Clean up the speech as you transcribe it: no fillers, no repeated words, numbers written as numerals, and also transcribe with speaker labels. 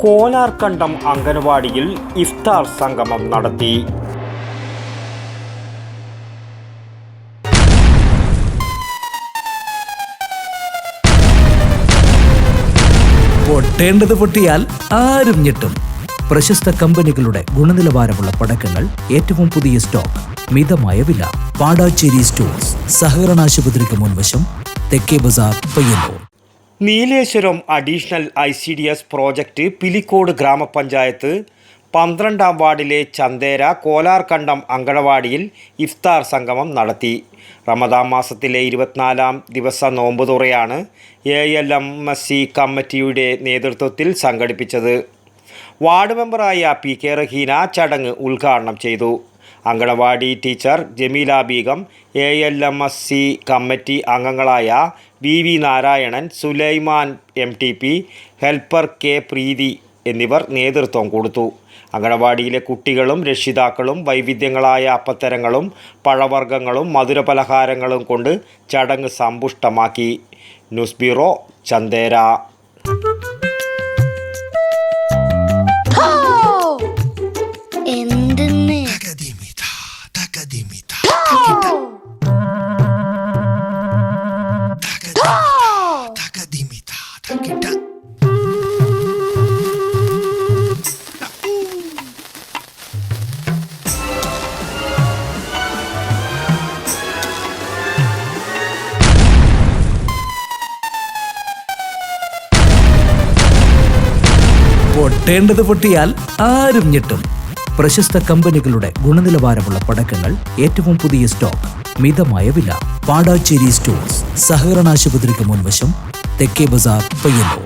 Speaker 1: കോലാർകണ്ടം അംഗനവാടിയിൽ ഇഫ്താർ സംഗമം നടത്തി.
Speaker 2: പൊട്ടേണ്ടത് പൊട്ടിയാൽ ആരും ഞെട്ടും. പ്രശസ്ത കമ്പനികളുടെ ഗുണനിലവാരമുള്ള പടക്കങ്ങൾ, ഏറ്റവും പുതിയ സ്റ്റോക്ക്, മിതമായ വില. പാടാച്ചേരി സ്റ്റോഴ്സ്, സഹകരണ ആശുപത്രിക്ക് മുൻവശം, തെക്കേ ബസാർ, Payyanur.
Speaker 1: Nileshwaram additional ICDS project Pilicode ഗ്രാമപഞ്ചായത്ത് 12-ാം വാർഡിലെ ചന്തേര കോലാർകണ്ടം അങ്കണവാടിയിൽ ഇഫ്താർ സംഗമം നടത്തി. റമദാൻ മാസത്തിലെ 24-ാം ദിവസ നോമ്പുതുറയാണ് ALMSC കമ്മിറ്റിയുടെ നേതൃത്വത്തിൽ സംഘടിപ്പിച്ചത്. വാർഡ് മെമ്പറായ PK റഹീന ചടങ്ങ് ഉദ്ഘാടനം ചെയ്തു. Anganwadi teacher Jameela Begum, ALMSC committee അംഗങ്ങളായ VV Narayanan, Sulaiman MTP, helper K പ്രീതി എന്നിവർ നേതൃത്വം കൊടുത്തു. അങ്കണവാടിയിലെ കുട്ടികളും രക്ഷിതാക്കളും വൈവിധ്യങ്ങളായ അപ്പത്തരങ്ങളും പഴവർഗ്ഗങ്ങളും മധുരപലഹാരങ്ങളും കൊണ്ട് ചടങ്ങ് സമ്പുഷ്ടമാക്കി. News bureau, Chandera.
Speaker 2: പൊട്ടേണ്ടത് പൊട്ടിയാൽ ആരും ഞെട്ടും. പ്രശസ്ത കമ്പനികളുടെ ഗുണനിലവാരമുള്ള പടക്കങ്ങൾ, ഏറ്റവും പുതിയ സ്റ്റോക്ക്, മിതമായ വില. പാടാച്ചേരി സ്റ്റോഴ്സ്, സഹകരണ ആശുപത്രിക്ക് മുൻവശം, തെക്കേ ബസാർ, പയ്യന്നൂർ.